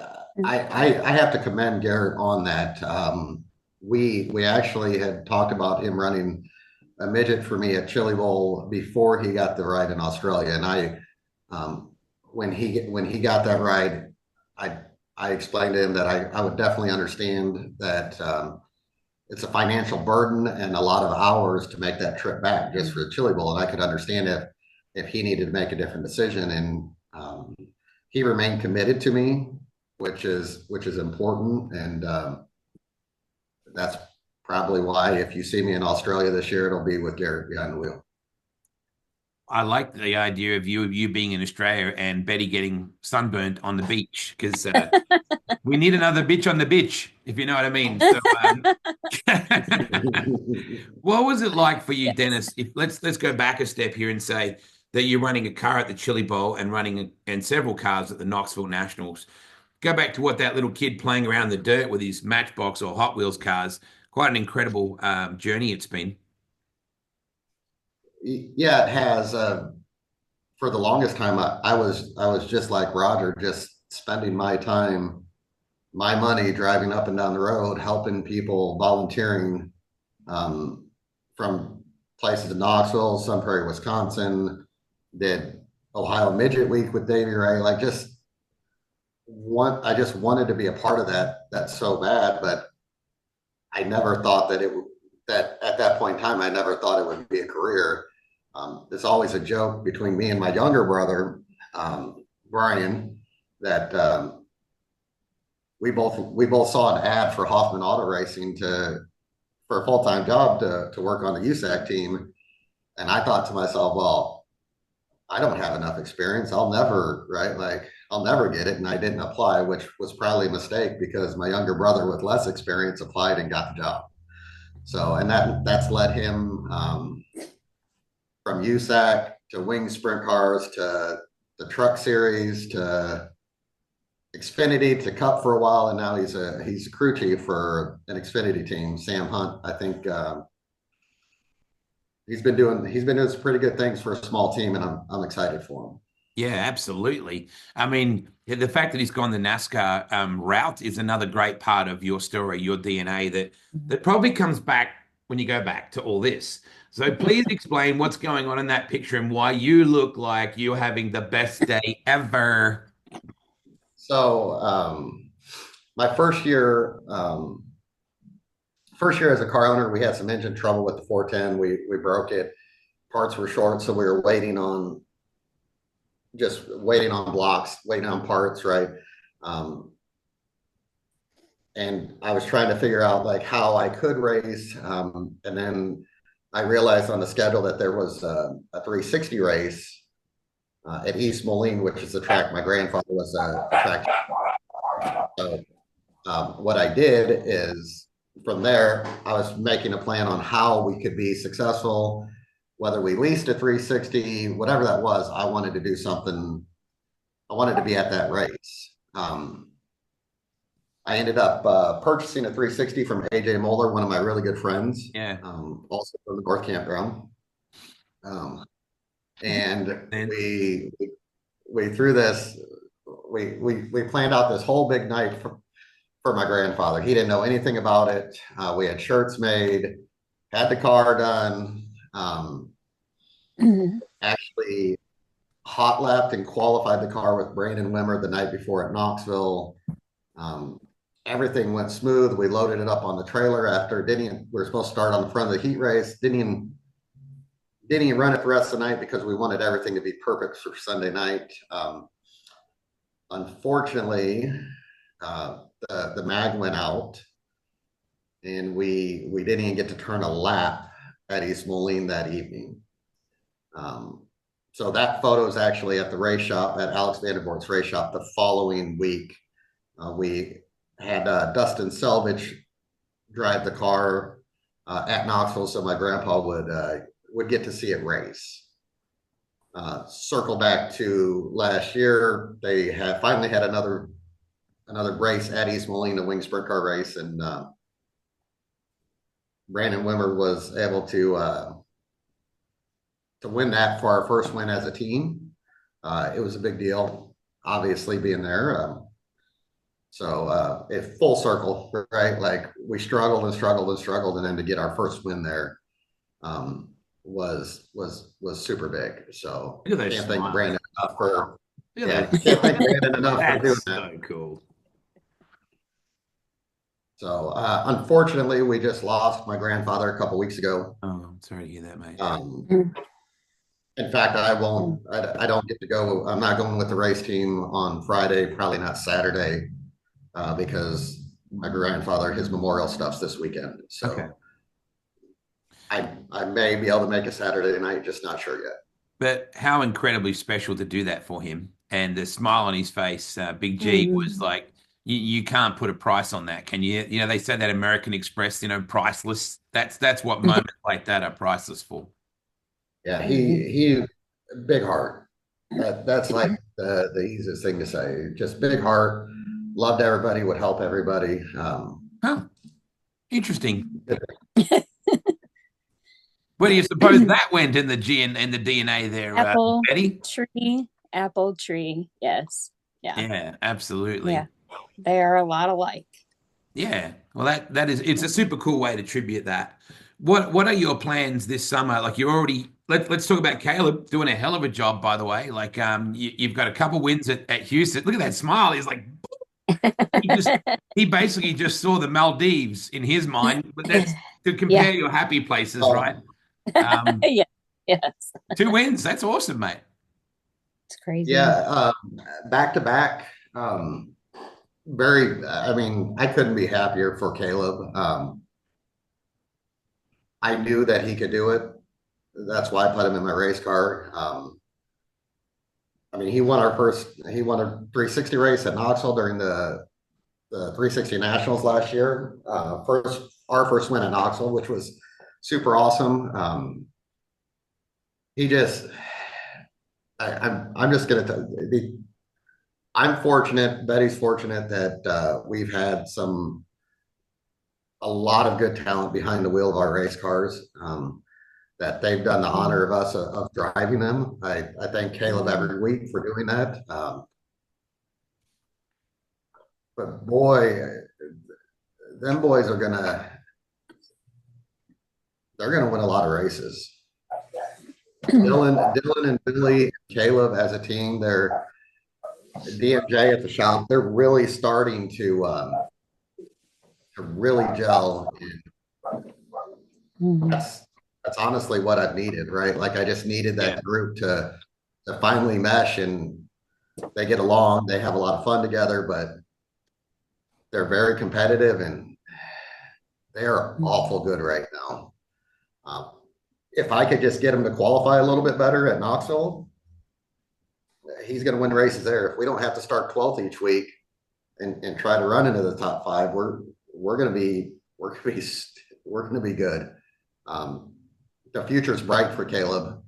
have to commend Garrett on that. We actually had talked about him running a midget for me at Chili Bowl before he got the ride in Australia, and when he got that ride, I explained to him that I would definitely understand that it's a financial burden and a lot of hours to make that trip back just for the Chili Bowl, and I could understand if he needed to make a different decision, and he remained committed to me, which is important, and that's probably why if you see me in Australia this year, it'll be with Garrett behind the wheel. I like the idea of you being in Australia and Betty getting sunburnt on the beach, because we need another bitch on the bitch, if you know what I mean. So, what was it like for you, Dennis? Let's go back a step here and say that you're running a car at the Chili Bowl and running several cars at the Knoxville Nationals. Go back to what that little kid playing around in the dirt with his Matchbox or Hot Wheels cars. Quite an incredible journey it's been. Yeah, it has. For the longest time, I was just like Roger, just spending my time, my money, driving up and down the road, helping people, volunteering, from places in Knoxville, Sun Prairie, Wisconsin, did Ohio Midget Week with Davey Ray. Like, I just wanted to be a part of that so bad, but I never thought that that at that point in time, I never thought it would be a career. It's always a joke between me and my younger brother, Brian, that we both saw an ad for Hoffman Auto Racing for a full-time job to work on the USAC team, and I thought to myself, well, I don't have enough experience. I'll never get it, and I didn't apply, which was probably a mistake because my younger brother with less experience applied and got the job. So, and that's led him from USAC to wing sprint cars to the truck series to Xfinity to Cup for a while, and now he's a crew chief for an Xfinity team. Sam Hunt, I think he's been doing some pretty good things for a small team, and I'm excited for him. Yeah, absolutely. I mean, the fact that he's gone the NASCAR route is another great part of your story, your DNA that probably comes back when you go back to all this. So please explain what's going on in that picture and why you look like you're having the best day ever. So my first year as a car owner, we had some engine trouble with the 410. We broke it. Parts were short, so we were waiting on blocks, waiting on parts, right? Um, and I was trying to figure out like how I could race. And then I realized on the schedule that there was a 360 race at East Moline, which is the track my grandfather was a track. So what I did is from there, I was making a plan on how we could be successful, whether we leased a 360, whatever that was. I wanted to do something. I wanted to be at that race. I ended up purchasing a 360 from AJ Moeller, one of my really good friends. Yeah. Also from the North Campground. And we threw this. We planned out this whole big night for my grandfather. He didn't know anything about it. We had shirts made, had the car done. Actually hot lapped and qualified the car with Brandon Wimmer the night before at Knoxville. Everything went smooth. We loaded it up on the trailer after we were supposed to start on the front of the heat race. Didn't even run it the rest of the night because we wanted everything to be perfect for Sunday night. Unfortunately, the mag went out, and we didn't even get to turn a lap at East Moline that evening. So that photo is actually at the race shop, at Alex Vanderbort's race shop the following week. We had Dustin Selvage drive the car at Knoxville, so my grandpa would get to see it race. Circle back to last year, they finally had another race at East Moline, a wing sprint car race, and Brandon Wimmer was able to win that for our first win as a team. It was a big deal, obviously, being there. So it full circle, right? Like we struggled and struggled and struggled, and then to get our first win there was super big. So can't thank Brandon enough for can't thank Brandon enough for doing that. So cool. So unfortunately, we just lost my grandfather a couple weeks ago. Oh, I'm sorry to hear that, mate. In fact, I don't get to go. I'm not going with the race team on Friday, probably not Saturday, because my grandfather, his memorial stuff's this weekend. So okay. I may be able to make a Saturday night, just not sure yet. But how incredibly special to do that for him. And the smile on his face, Big G, was like, you can't put a price on that, can you? You know, they say that American Express, priceless. That's what moments like that are priceless for. Yeah, he big heart. That's like the easiest thing to say. Just big heart, loved everybody, would help everybody. Interesting. Where do you suppose that went in the the DNA there, Betty? Apple tree. Yes. Yeah, absolutely. Yeah, they are a lot alike. Yeah. Well, it's a super cool way to tribute that. What are your plans this summer? Like you already let's talk about Kaleb doing a hell of a job, by the way. Like you've got a couple wins at Husets. Look at that smile. He's like he basically just saw the Maldives in his mind, but that's to compare your happy places, right? Yes. 2 wins. That's awesome, mate. It's crazy. Yeah, back to back. I couldn't be happier for Kaleb. I knew that he could do it. That's why I put him in my race car. He won a 360 race at Knoxville during the 360 Nationals last year. Our first win at Knoxville, which was super awesome. I'm fortunate, Betty's fortunate that we've had a lot of good talent behind the wheel of our race cars, that they've done the honor of us of driving them. I thank Kaleb every week for doing that. But boy, them boys are they're going to win a lot of races. Dylan and Billy and Kaleb as a team, they're DMJ at the shop. They're really starting to really gel. And that's honestly what I've needed, right? Like I just needed that group to finally mesh, and they get along. They have a lot of fun together, but they're very competitive and they are awful good right now. If I could just get him to qualify a little bit better at Knoxville, he's going to win races there. If we don't have to start 12th each week and try to run into the top 5, we're going to be good. The future is bright for Kaleb,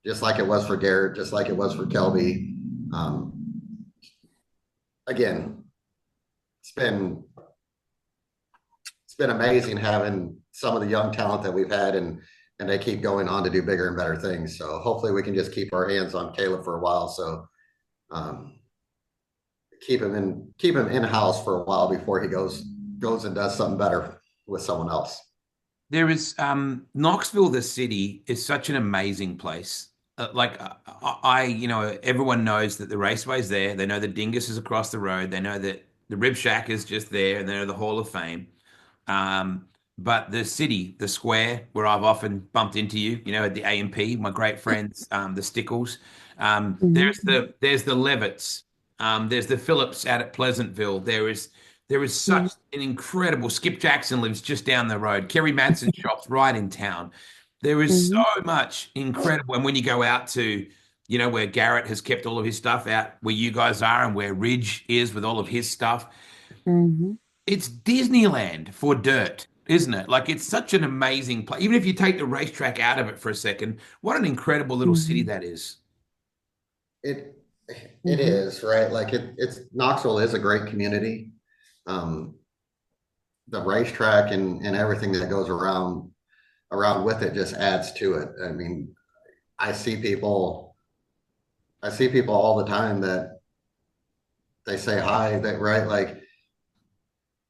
just like it was for Garrett, just like it was for Kelby. Again, it's been amazing having some of the young talent that we've had, and they keep going on to do bigger and better things. So hopefully we can just keep our hands on Kaleb for a while. So keep him in-house for a while before he goes and does something better with someone else. There is Knoxville, the city, is such an amazing place. Everyone knows that the raceway is there. They know the Dingus is across the road. They know that the Rib Shack is just there, and they know the Hall of Fame. But the city, the square, where I've often bumped into you, at the A&P, my great friends, the Stickles. There's the Levitts. There's the Phillips out at Pleasantville. There is such an incredible. Skip Jackson lives just down the road. Kerry Madsen's shop's right in town. There is so much incredible. And when you go out to, where Garrett has kept all of his stuff out, where you guys are, and where Ridge is with all of his stuff, it's Disneyland for dirt, isn't it? Like, it's such an amazing place. Even if you take the racetrack out of it for a second, what an incredible little city that is. It is, right? Like it's Knoxville is a great community. The racetrack and everything that goes around with it just adds to it. I mean, I see people all the time that they say hi, that right? Like,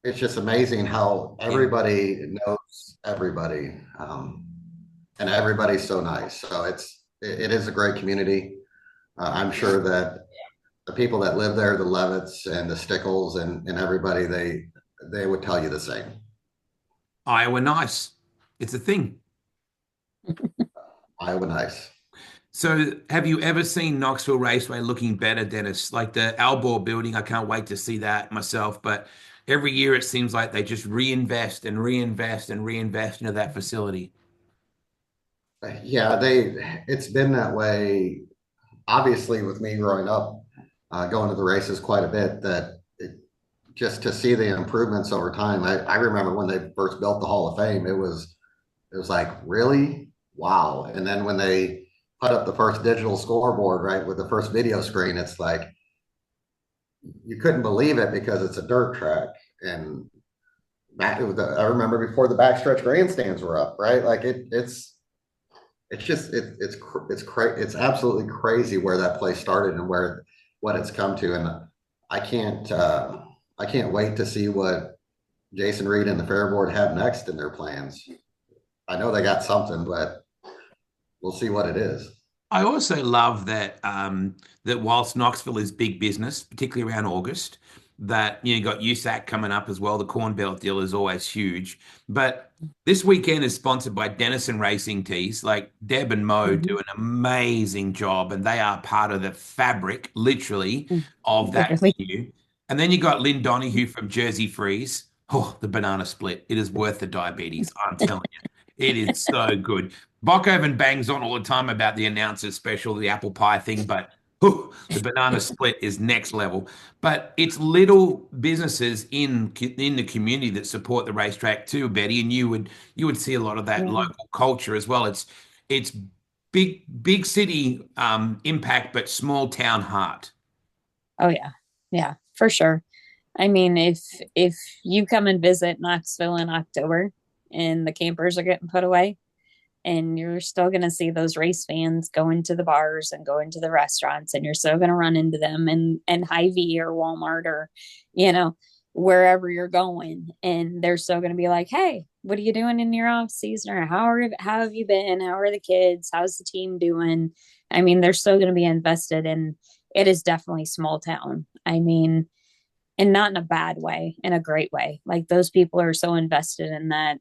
it's just amazing how everybody knows everybody. And everybody's so nice. So it is a great community. I'm sure that the people that live there, the Levitts and the Stickles and everybody, they would tell you the same. Iowa nice. It's a thing. Iowa nice. So have you ever seen Knoxville Raceway looking better, Dennis? Like the Albor building, I can't wait to see that myself. But every year it seems like they just reinvest and reinvest and reinvest into that facility. Yeah, it's been that way. Obviously, with me growing up, going to the races quite a bit, just to see the improvements over time. I remember when they first built the Hall of Fame, it was like, really? Wow. And then when they put up the first digital scoreboard, right, with the first video screen, it's like, you couldn't believe it because it's a dirt track. And I remember before the backstretch grandstands were up, right? Like it's absolutely crazy where that place started and what it's come to. And I can't wait to see what Jason Reed and the Fair Board have next in their plans. I know they got something, but we'll see what it is. I also love that that whilst Knoxville is big business, particularly around August, that you got USAC coming up as well. The Corn Belt deal is always huge. But this weekend is sponsored by Dennis and Racing Tees. Like Deb and Mo do an amazing job, and they are part of the fabric, literally, of that venue. And then you got Lynn Donahue from Jersey Freeze. Oh, the banana split. It is worth the diabetes, I'm telling you. It is so good. Bockoven bangs on all the time about the announcers special, the apple pie thing, but the banana split is next level. But it's little businesses in the community that support the racetrack too, Betty, and you would see a lot of that local culture as well. It's big city impact, but small town heart. Oh yeah, for sure. I mean, if you come and visit Knoxville in October and the campers are getting put away, and you're still going to see those race fans go into the bars and go into the restaurants, and you're still going to run into them in Hy-Vee or Walmart or, wherever you're going. And they're still going to be like, hey, what are you doing in your off season? Or how have you been? How are the kids? How's the team doing? I mean, they're still going to be invested in. It is definitely small town. I mean, and not in a bad way, in a great way. Like those people are so invested in that,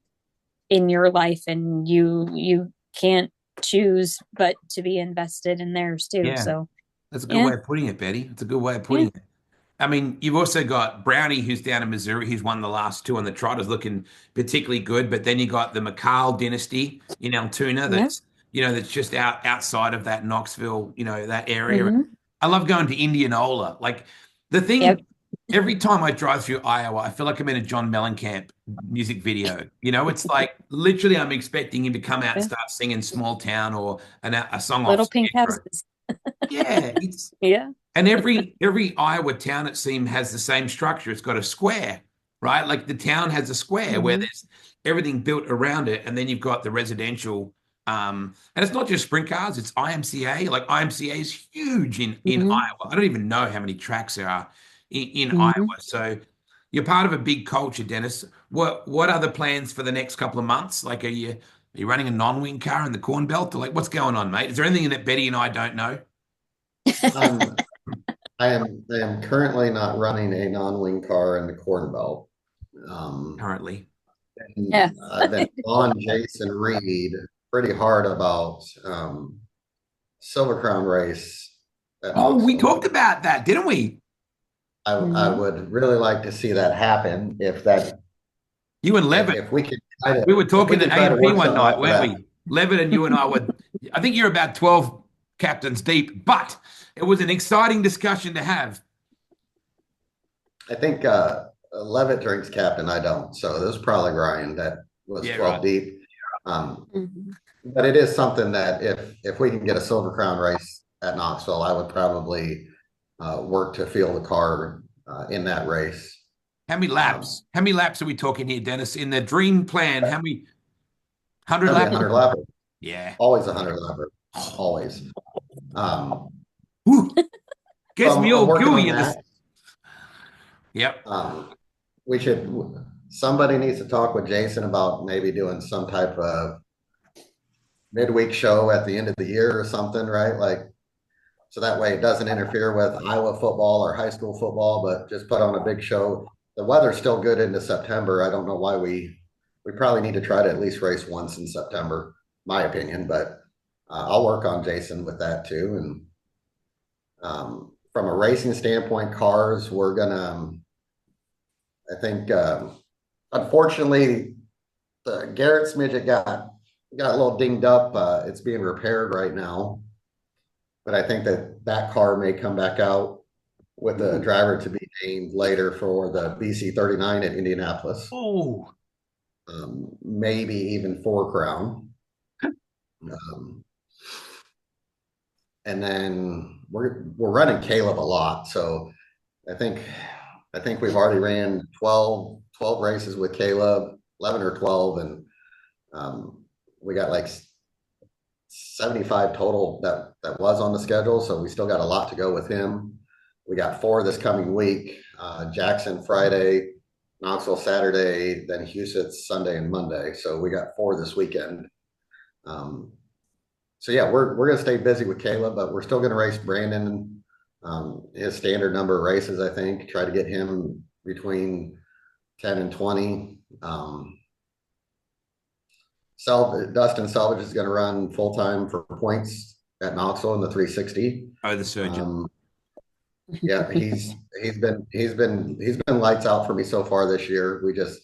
in your life, and you can't choose but to be invested in theirs too. Yeah, So that's a good yeah, way of putting it, Betty. It's a good way of yeah, putting it. I mean, you've also got Brownie, who's down in Missouri, who's won the last two on the trot, is looking particularly good. But then you got the McCall dynasty in Altoona, yeah. that's just outside of that Knoxville, that area. Mm-hmm. I love going to Indianola. Like the Yep. thing, every time I drive through Iowa, I feel like I'm in a John Mellencamp music video. It's like literally I'm expecting him to come out and Yeah. start singing "Small Town" or a song off Little pink Scarecrow. houses. Yeah, it's Yeah. and every Iowa town, it seems, has the same structure. It's got a square, right? Like the town has a square where Mm-hmm. there's everything built around it, and then you've got the residential. And it's not just sprint cars; it's IMCA. Like IMCA is huge in Mm-hmm. Iowa. I don't even know how many tracks there are in Mm-hmm. Iowa. So you're part of a big culture, Dennis. What other plans for the next couple of months? Like, are you running a non-wing car in the Corn Belt, or like what's going on, mate? Is there anything that Betty and I don't know Um, I am currently not running a non-wing car in the Corn Belt. currently? Yeah. I've been on Jason Reed pretty hard about Silver Crown race at Oh, we Knoxville. talked about that, didn't we? I Mm-hmm. would really like to see that happen if that You and Levitt. if we could try to We were if we talking could at try to A&P work one something night, out for weren't that. we? Levitt and you and I were, I think you're about 12 captains deep, but it was an exciting discussion to have. I think Levitt drinks captain. I don't. So this was probably Ryan that was Yeah, 12 right. deep. Um, Mm-hmm. but it is something that if we can get a Silver Crown race at Knoxville, I would probably work to field the car in that race. How many Um, laps? How many laps are we talking here, Dennis? In the dream plan, how many? 100 That'd be a laps? 100 lapper. Yeah. Always a 100 lapper. Always. Um, Whew. so Gets me I'm all working on gooey in this. that. Yep. We should. Somebody needs to talk with Jason about maybe doing some type of midweek show at the end of the year or something, right? Like, so that way it doesn't interfere with Iowa football or high school football, but just put on a big show. The weather's still good into September. I don't know why we probably need to try to at least race once in September, my opinion, but I'll work on Jason with that too. And from a racing standpoint, cars, we're gonna, I think, unfortunately, the Garrett's midget got a little dinged up. It's being repaired right now, but I think that car may come back out with the driver to be named later for the BC 39 at Indianapolis. Oh, Maybe even 4 Crown. Um, and then we're running Kaleb a lot, so I think we've already ran 12 races with Kaleb, 11 or 12, and we got like 75 total that was on the schedule. So we still got a lot to go with him. We got 4 this coming week: Jackson Friday, Knoxville Saturday, then Husets Sunday and Monday. So we got 4 this weekend. So yeah, we're gonna stay busy with Kaleb, but we're still gonna race Brandon. His standard number of races, I think, try to get him between 10 and 20. Dustin Selvage is going to run full time for points at Knoxville in the 360. oh, the surgeon. Yeah, he's been lights out for me so far this year. We're just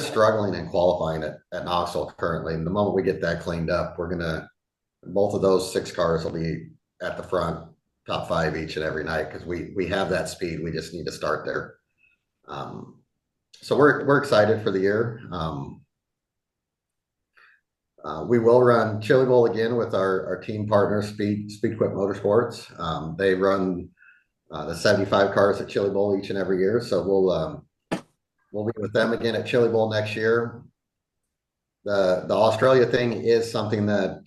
struggling in qualifying at Knoxville currently. And the moment we get that cleaned up, both of those 6 cars will be at the front, top 5 each and every night, because we have that speed. We just need to start there. So we're excited for the year. We will run Chili Bowl again with our team partner, Speedquip Motorsports. They run the 75 cars at Chili Bowl each and every year. So we'll be with them again at Chili Bowl next year. The Australia thing is something that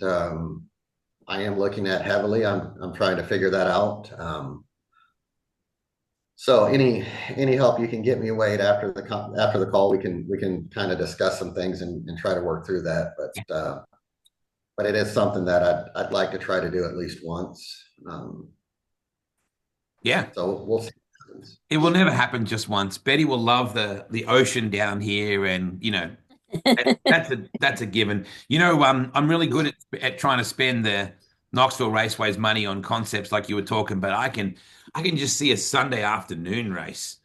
I am looking at heavily. I'm trying to figure that out. So any help you can get me, Wade, after the call, we can kind of discuss some things and try to work through that. But it is something that I'd like to try to do at least once. Yeah. So we'll see. It will never happen just once. Betty will love the ocean down here, and that's a given. I'm really good at trying to spend the Knoxville Raceway's money on concepts like you were talking, but I can just see a Sunday afternoon race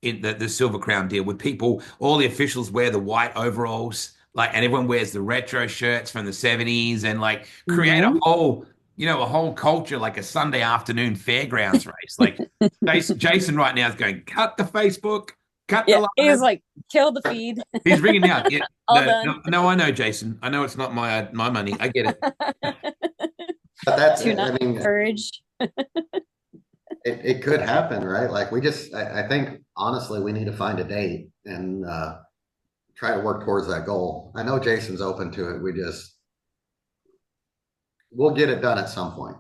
in the Silver Crown deal with people, all the officials wear the white overalls, like, and everyone wears the retro shirts from the 70s, and like create a whole culture, like a Sunday afternoon fairgrounds race. Like Jason right now is going, cut the Facebook, cut the line. He's like, kill the feed. He's ringing out. Yeah, All done. no, I know, Jason. I know it's not my money. I get it. But that's, Do not encourage. It could happen, right? Like I think honestly, we need to find a date and try to work towards that goal. I know Jason's open to it. We'll get it done at some point.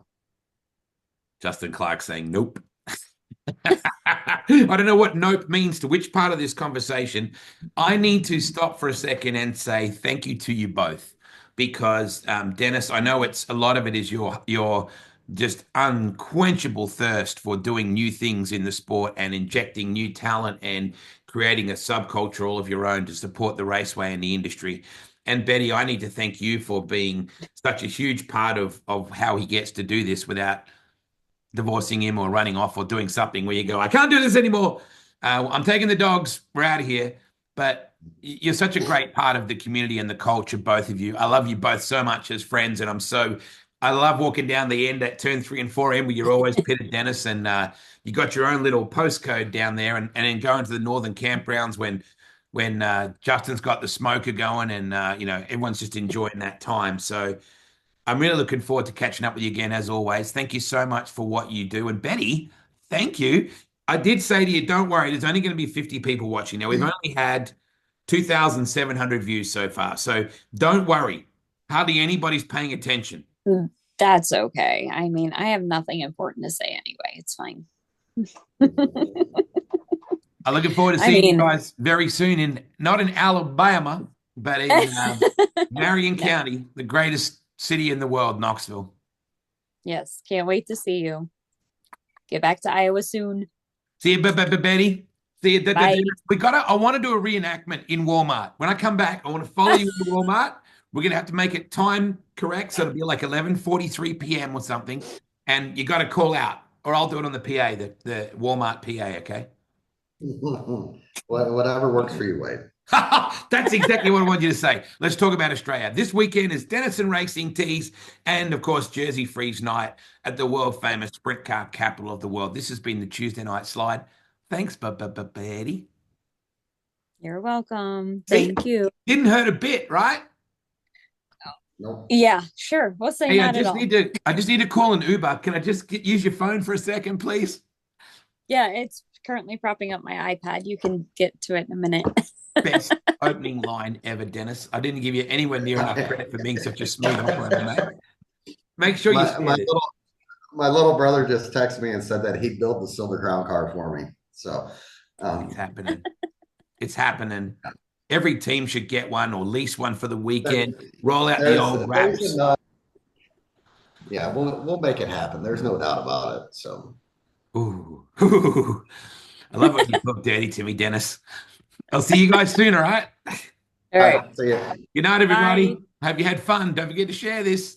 Justin Clark saying nope. I don't know what nope means to which part of this conversation. I need to stop for a second and say thank you to you both, because Dennis, I know a lot of it is your just unquenchable thirst for doing new things in the sport and injecting new talent and creating a subculture all of your own to support the raceway and the industry. And Betty, I need to thank you for being such a huge part of how he gets to do this without divorcing him or running off or doing something where you go, I can't do this anymore. I'm taking the dogs. We're out of here. But you're such a great part of the community and the culture, both of you. I love you both so much as friends, and I love walking down the end at turn 3 and 4M where you're always pitted, Dennis, and you got your own little postcode down there, and then going to the northern campgrounds when Justin's got the smoker going, and everyone's just enjoying that time. So I'm really looking forward to catching up with you again, as always. Thank you so much for what you do. And Betty, thank you. I did say to you, don't worry, there's only going to be 50 people watching. Now, we've only had 2,700 views so far. So don't worry. Hardly anybody's paying attention. That's okay. I mean, I have nothing important to say anyway. It's fine. I'm looking forward to seeing you guys very soon not in Alabama, but in Marion County, the greatest city in the world, Knoxville. Yes, can't wait to see you. Get back to Iowa soon. See you, Betty. See you. Bye. I want to do a reenactment in Walmart. When I come back, I want to follow you into Walmart. We're going to have to make it time correct, so it'll be like 11:43 p.m. or something, and you got to call out, or I'll do it on the PA, the Walmart PA, okay? Whatever works for you, Wade. That's exactly what I wanted you to say. Let's talk about Australia. This weekend is Denison Racing Tees and, of course, Jersey Freeze Night at the world-famous sprint car capital of the world. This has been the Tuesday Night Slide. Thanks, Betty. You're welcome. Thank you. Didn't hurt a bit, right? Nope. Yeah, sure. We'll say Hey, not at all. I just need to call an Uber. Can I just use your phone for a second, please? Yeah, it's currently propping up my iPad. You can get to it in a minute. Best opening line ever, Dennis. I didn't give you anywhere near enough credit for being such a smooth operator, mate. Make sure my little brother just texted me and said that he'd build the Silver Crown car for me. So it's happening. It's happening. Every team should get one or lease one for the weekend. Roll out the old wraps. Yeah, we'll make it happen. There's no doubt about it. So, ooh. I love what you talk dirty to me, Dennis. I'll see you guys soon, all right? All right. See you. Good night, everybody. Bye. Have you had fun? Don't forget to share this.